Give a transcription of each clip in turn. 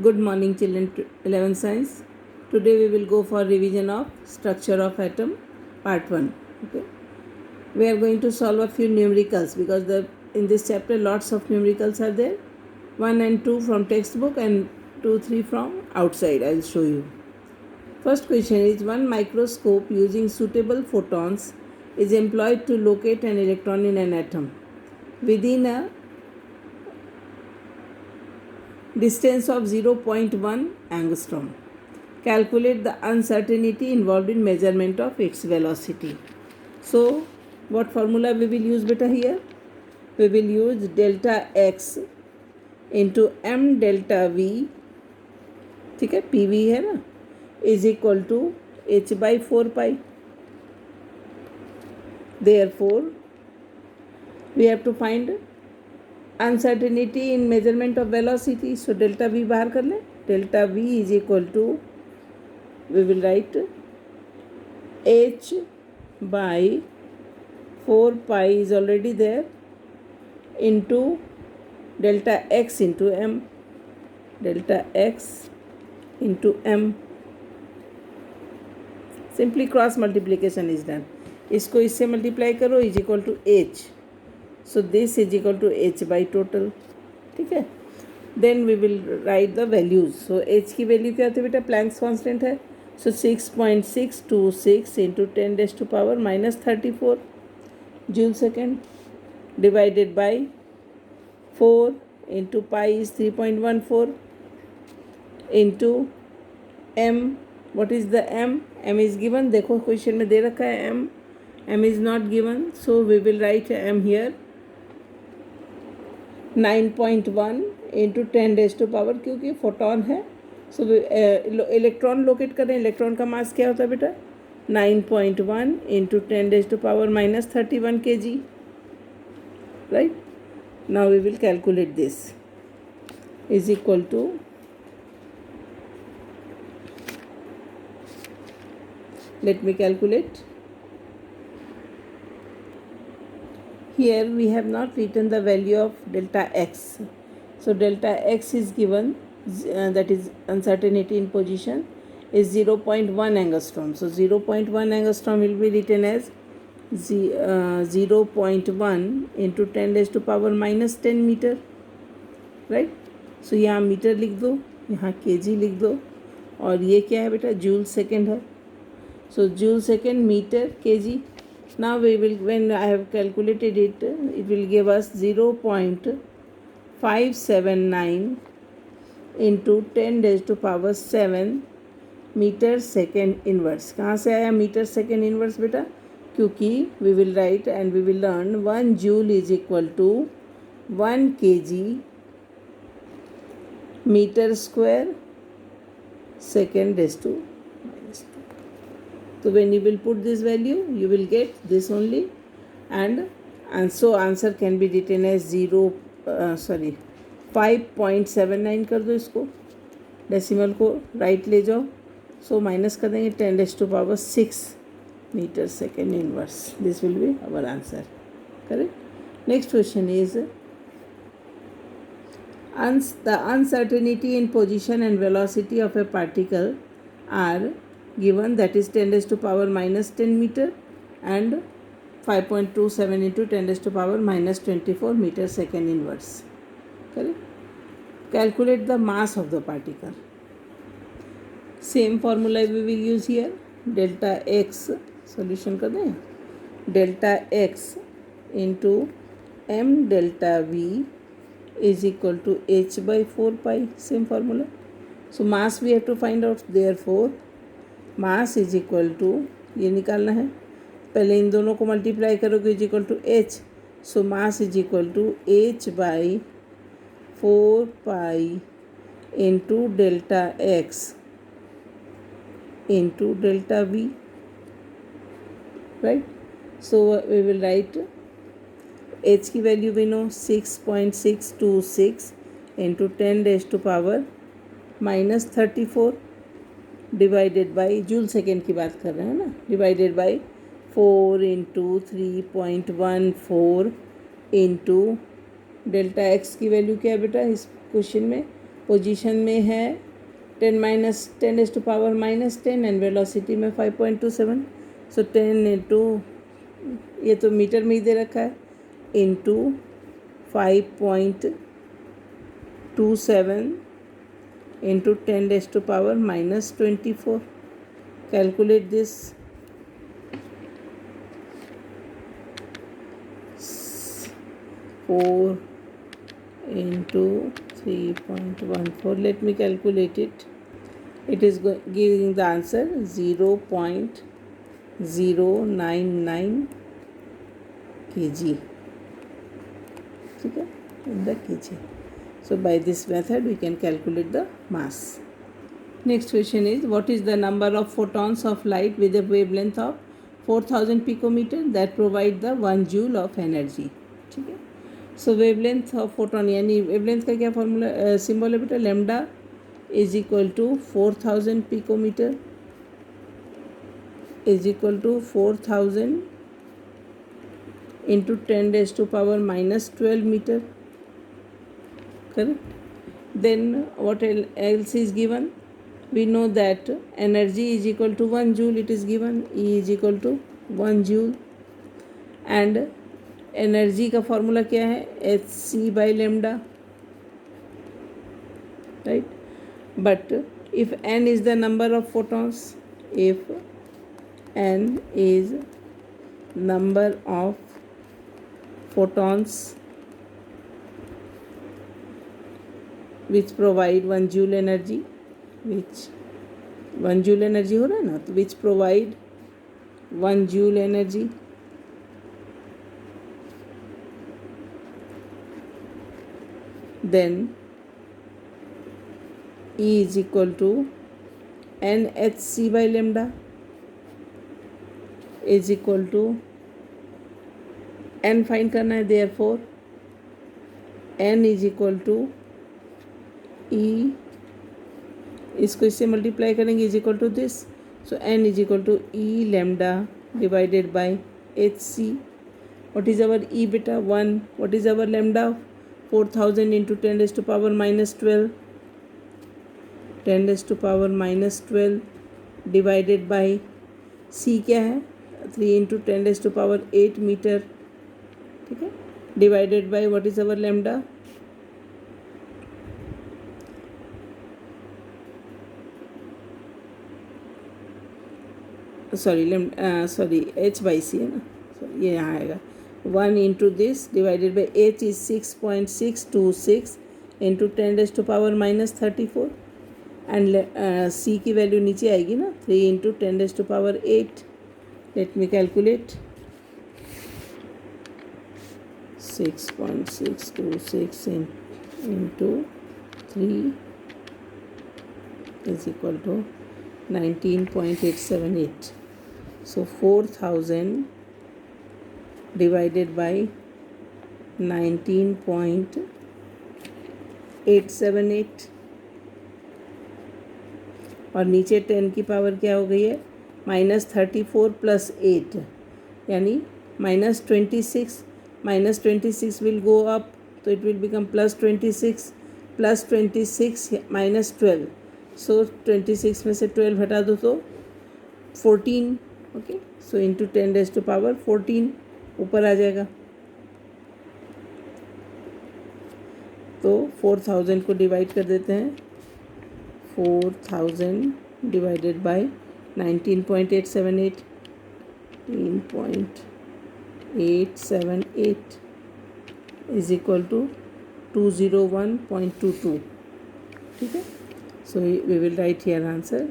Good morning children, 11th science. Today we will go for revision of structure of atom part 1. Okay. We are going to solve a few numericals because in this chapter lots of numericals are there. 1 and 2 from textbook and 2, 3 from outside. I will show you. First question is, one microscope using suitable photons is employed to locate an electron in an atom within a distance of 0.1 angstrom. Calculate the uncertainty involved in measurement of its velocity. So, what formula we will use beta here? We will use delta x into m delta v, ठीक है, pv है ना, is equal to h by 4 pi. Therefore, we have to find uncertainty in measurement of velocity. So, delta v बाहर कर ले. Delta v is equal to, we will write h by 4 pi is already there into delta x into m, delta x into m. Simply cross multiplication is done. इसको इससे multiply करो is equal to h. So this is equal to h by total. ठीक है. Then we will write the values. So h की value क्या होती है बेटा? प्लैंक्स कांस्टेंट है. So 6.626 into 10 raised to power minus 34 joule second divided by 4 into pi is 3.14 into m. What is the m? m is given. देखो question में दे रखा है m. m is not given. So we will write m here 9.1 into 10 raised to power, क्योंकि photon है. सो electron locate करें. Electron का मास क्या होता है बेटा? 9.1 into 10 raised to power minus 31 kg. Right? Now we will calculate this. Is equal to, let me calculate. Here we have not written the value of delta x. So delta x is given, that is uncertainty in position, is 0.1 angstrom. So 0.1 angstrom will be written as 0.1 into 10 raised to power minus 10 meter. Right. सो यहाँ metre लिख दो, यहाँ KG लिख दो, और ये क्या है बेटा? जूल सेकेंड है. So joule second metre kg. Now we will, when I have calculated it, it will give us 0.579 into 10 raised to power 7 metre second inverse. कहाँ से आया मीटर सेकेंड इनवर्स बेटा? क्योंकि we will write and we will learn 1 joule is equal to 1 kg meter square second raised to minus 2. So when you will put this value, you will get this only, and so answer can be written as 5.79 कर दो इसको, decimal को right ले जाओ. So minus कर देंगे 10 raised to power 6 metre second inverse. This will be our answer. Correct. Next question is, the uncertainty in position and velocity of a particle are given, that is 10 raised to power minus 10 meter and 5.27 into 10 raised to power minus 24 meter second inverse. Correct. Calculate the mass of the particle. Same formula we will use here. Delta x, solution कर दें, delta x into m delta v is equal to h by 4 pi. Same formula. So mass we have to find out. Therefore mass is equal to, ये निकालना है, पहले इन दोनों को multiply करोगे, is equal to h. So mass is equal to h by 4 pi into delta x into delta v. Right. So we will write h की value भी know 6.626 into 10 raised to power minus 34 divided by, joule second की बात कर रहे हैं ना, divided by 4 into 3.14 into delta x की value क्या है बेटा इस क्वेश्चन में? पोजीशन में है 10 एंड वेलोसिटी में 5.27. सो 10 इंटू, ये तो मीटर में ही दे रखा है, into 5.27 into 10⁻⁻24. Calculate this. 4 into 3.14. Let me calculate it. It is giving the answer 0.099 kg. ठीक है, in the kg. So by this method we can calculate the mass. Next question is, what is the number of photons of light with a wavelength of 4000 picometer that provide the 1 joule of energy. ठीक है, so wavelength of photon, यानी wavelength का क्या formula symbol है बेटा, lambda is equal to 4000 picometre is equal to 4000 into 10⁻⁻12 metre. Correct. Then what else is given? We know that energy is equal to 1 joule. It is given E is equal to 1 joule. And energy का formula क्या है, hc/λ, right? But if n is the number of photons, if n is number of photons which provide 1 joule energy, which 1 joule energy हो रहा है ना, तो which provide 1 joule energy, then E is equal to nhc/λ is equal to n find करना है, therefore n is equal to E, इसको इससे multiply करेंगे, is equal to this. So n is equal to E lambda divided by hc. What is our E बेटा, 1. What is our lambda, 4000 into 10⁻⁻12 10⁻⁻12 divided by c क्या है, 3 into 10⁸ metre. ठीक है, divided by what is our lambda, sorry h/c है ना, ये यहाँ आएगा 1 into this divided by h is 6.626 into 10⁻⁻34 and c की वैल्यू नीचे आएगी ना, 3 into 10⁸. Let me calculate. 6.626 into 3 is equal to 19.878. So 4000 divided by 19.878 और नीचे 10 की पावर क्या हो गई है, -34 + 8 यानी -26. -26 will go up, तो it will become +26 -12. सो 26 में से 12 हटा दो तो 14. ओके, सो इंटू 10⁻14 ऊपर आ जाएगा. तो 4000 को डिवाइड कर देते हैं. 4000 divided by 19.878 19.878 is equal to 201.22. ठीक है, so we will write here answer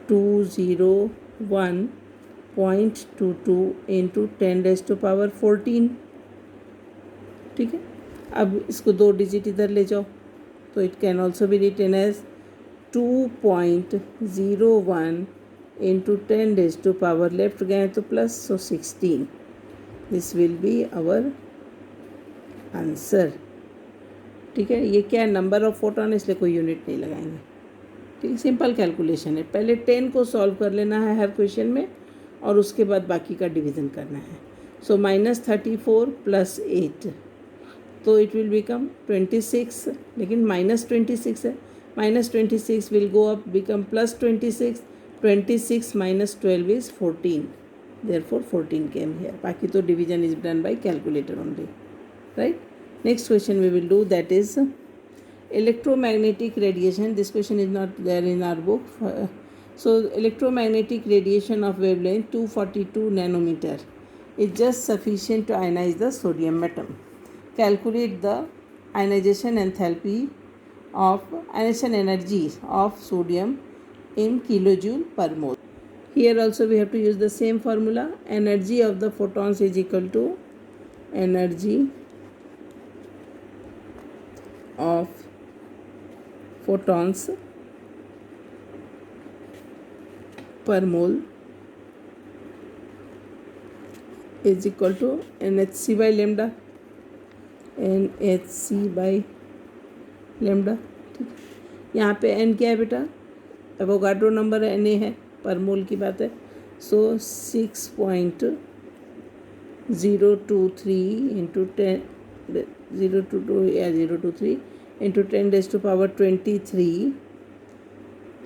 201.22 into 10⁻14. ठीक है, अब इसको 2 डिजिट इधर ले जाओ, तो it can also be written as 2.01 into 10⁻, left गए तो plus, so 16. This will be our answer. ठीक है, ये क्या है, नंबर ऑफ फोटोन, इसलिए कोई यूनिट नहीं लगाएंगे. ठीक, सिंपल कैलकुलेशन है. पहले 10 को सॉल्व कर लेना है हर क्वेश्चन में और उसके बाद बाकी का डिवीज़न करना है. सो -34 + 8, तो इट विल बिकम 26, लेकिन -26 है, -26 will go up become +26, 26 minus 12 is 14, therefore 14 came here. बाकी तो division is done by calculator only, right? Next question we will do, that is electromagnetic radiation. This question is not there in our book. So electromagnetic radiation of wavelength 242 nanometer is just sufficient to ionize the sodium atom. Calculate the ionization enthalpy of ionization energy of sodium in kilojoule per mole. Here also we have to use the same formula. Energy of the photons is equal to energy of photons per mole is equal to NHC by lambda, NHC by lambda. ठीक है, यहाँ पे n क्या है बेटा, Avogadro number N A है, पर मोल की बात है. So 6.023 into 10 023 into 10⁻23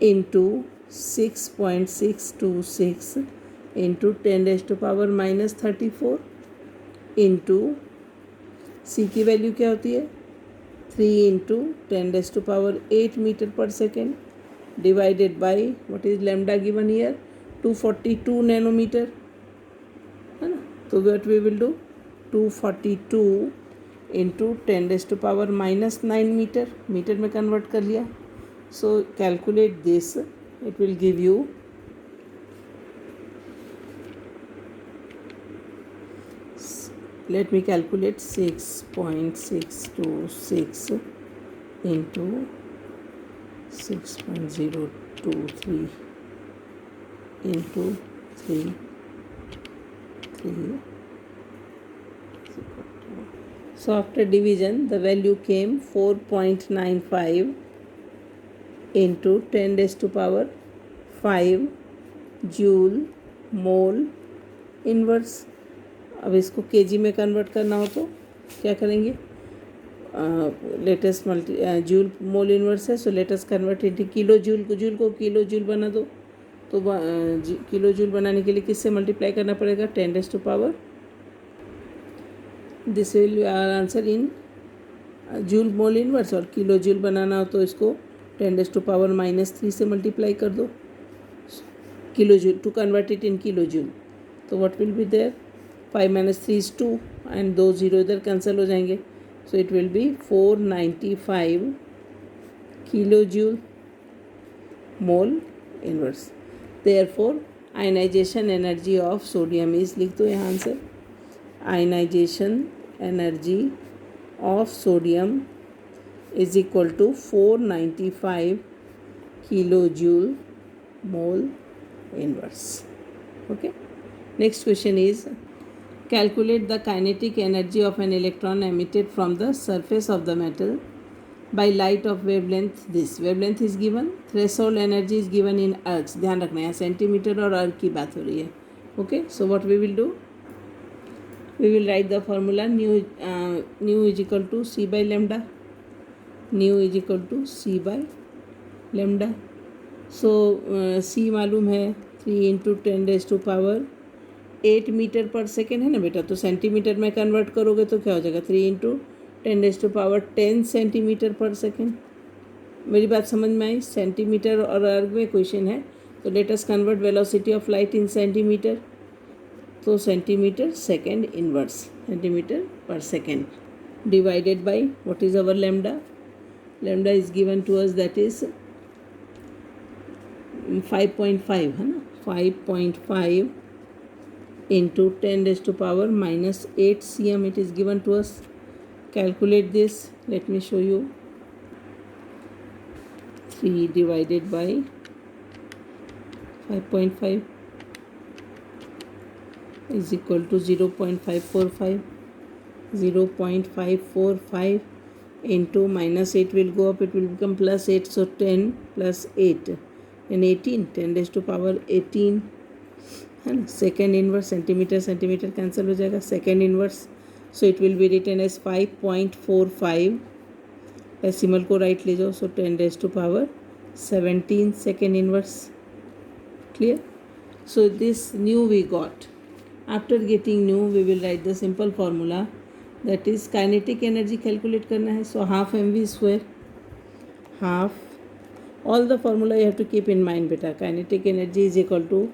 into 6.626 into 10⁻−34 into c की वैल्यू क्या होती है 3 into 10⁸ metre per second divided by what is lambda given here 242 nanometer है ना. तो what we will do 242 into 10⁻⁻9 metre, metre में कन्वर्ट कर लिया. सो calculate this, it will give you let me calculate 6.626 into 6.023 into 3. So after division the value came 4.95 into 10⁵ joule mole inverse. अब इसको KG में convert करना हो तो क्या करेंगे, लेटेस्ट जूल मोल इन्वर्स है, so latest convert into kilo joule को किलो जूल बना दो. तो किलो जूल बनाने के लिए किससे मल्टीप्लाई करना पड़ेगा 10⁻. This will answer in joule mole inverse. और किलो जूल बनाना हो तो इसको 10⁻⁻³ से मल्टीप्लाई कर दो kilo joule to convert it in kilo joule. तो what will be there 5 - 3 is 2 and 2 0 इधर कैंसिल हो जाएंगे. So it will be 495 kilo joule mole inverse. Therefore ionization energy of sodium is, लिख दो यहाँ answer, ionization energy of sodium is equal to 495 kilo joule mole inverse. Okay, next question is calculate the kinetic energy of an electron emitted from the surface of the metal by light of wavelength. This wavelength is given, threshold energy is given in ergs. ध्यान रखना है centimetre और अर्ग की बात हो रही है. Okay, so what we will do, we will write the formula nu is equal to c by lambda, nu is equal to c by lambda. So c मालूम है 3 इंटू 10⁸ मीटर पर सेकेंड है ना बेटा. तो centimetre में convert करोगे तो क्या हो जाएगा 3 इंटू 10⁻10 सेंटीमीटर पर सेकेंड. मेरी बात समझ में आई. सेंटीमीटर और अर्ग में क्वेश्चन है, तो let us convert velocity of light in centimetre. तो सेंटीमीटर सेकेंड इनवर्स, सेंटीमीटर पर second divided by what is our lambda. Lambda is given to us, that is 5.5 है ना. 5.5 into 10⁻⁻8 cm it is given to us. Calculate this, let me show you. 3 divided by 5.5 is equal to 0.545. 0.545 into -8 will go up, it will become +8, so 10 + 8 and 18, 10⁻18 है ना. Second inverse, centimetre centimetre cancel हो जाएगा. Second inverse So it will be written as 5.45. Decimal को right ले जाओ. So 10 raised to power 17 second inverse. Clear? So this nu we got. After getting nu, we will write the simple formula, that is kinetic energy calculate करना है. So half mv square, half, all the formula you have to keep in mind beta. Kinetic energy is equal to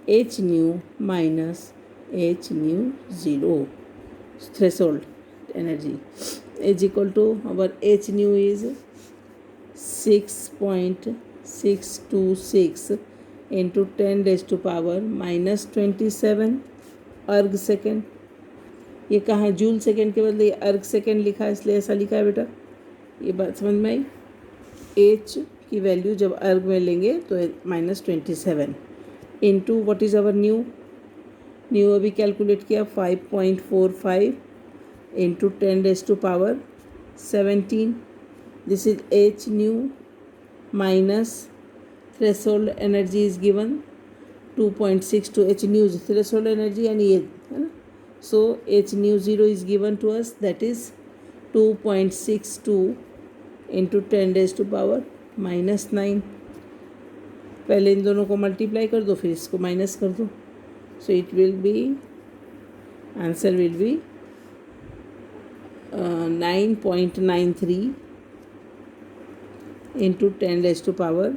h nu minus h nu 0, threshold energy, is equal to our h nu is 6.626 into 10 raised to power minus 27 अर्ग second. ये कहाँ joule second के बदले अर्ग second लिखा है, इसलिए ऐसा लिखा है बेटा. ये बात समझ में आई. एच की वैल्यू जब अर्ग में लेंगे तो -27 into what is our new. New अभी कैलकुलेट किया 5.45 into 10 raised to power 17. This is H new minus threshold energy is given 2.62. h nu is threshold energy and ये है ना. So h nu 0 is given to us, that is 2.62 into 10 raised to power -9. पहले इन दोनों को multiply कर दो, फिर इसको माइनस कर दो. So it will be, answer will be 9.93 into 10 raised to power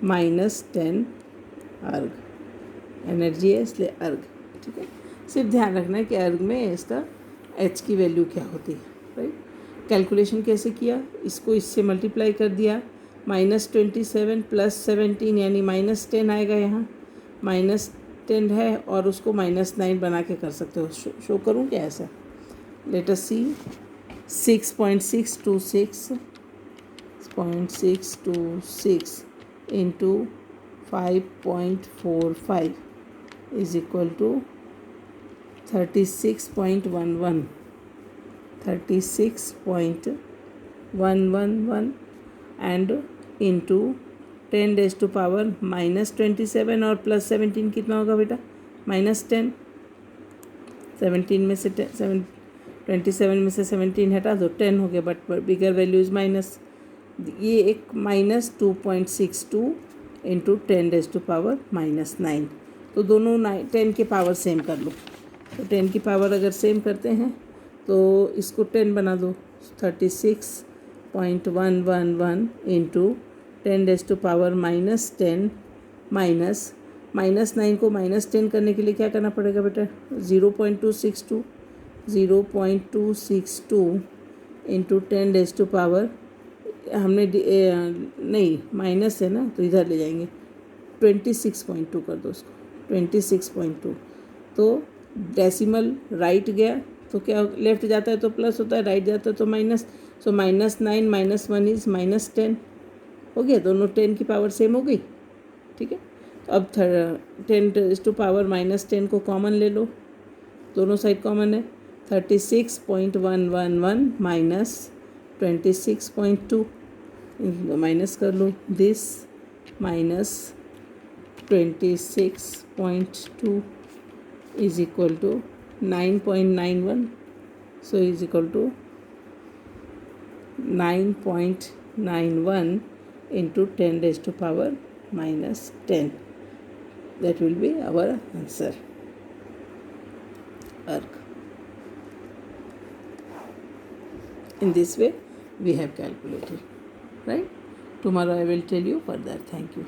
-10 अर्ग. एनर्जी है इसलिए अर्ग. ठीक है, सिर्फ ध्यान रखना है कि अर्ग में इसका एच की वैल्यू क्या होती है. राइट. कैलकुलेशन कैसे किया, इसको इससे मल्टीप्लाई कर दिया. -27 + 17 यानी -10 आएगा. यहाँ -10 है और उसको -9 बना के कर सकते हो. शो करूँ क्या ऐसा. Let us see. 6.626 into 5.45 is equal to 36.111 and into 10 raised to power -27 और +17 कितना होगा बेटा, -10. 17 में से 27 में से 17 हटा दो, 10 हो गया. But bigger value is minus. ये एक -2.62 इंटू 10 raised to power -9. तो दोनों 10 के पावर सेम कर लो. तो 10 की पावर अगर सेम करते हैं तो इसको 10 बना दो. 36.111 इंटू 10 raised to power -10 -9 को -10 करने के लिए क्या करना पड़ेगा बेटा, 0.262 इंटू 10 raised to power, हमने नहीं माइनस है ना तो इधर ले जाएंगे. 26.2 कर दो उसको, 26.2. तो डेसिमल राइट गया तो क्या, लेफ्ट जाता है तो प्लस होता है, राइट जाता है तो माइनस. सो -9 -1 इज -10 हो गया. दोनों 10 की पावर सेम हो गई. ठीक है. तो अब 10 raised to power -10 को कॉमन ले लो. दोनों साइड कॉमन है. 36.111 माइनस 26.2 माइनस कर लो. This minus 26.2 is equal to 9.91. So is equal to 9.91 into 10 raised to power -10. That will be our answer. Arc. In this way we have calculated. Right. Tomorrow I will tell you further. Thank you.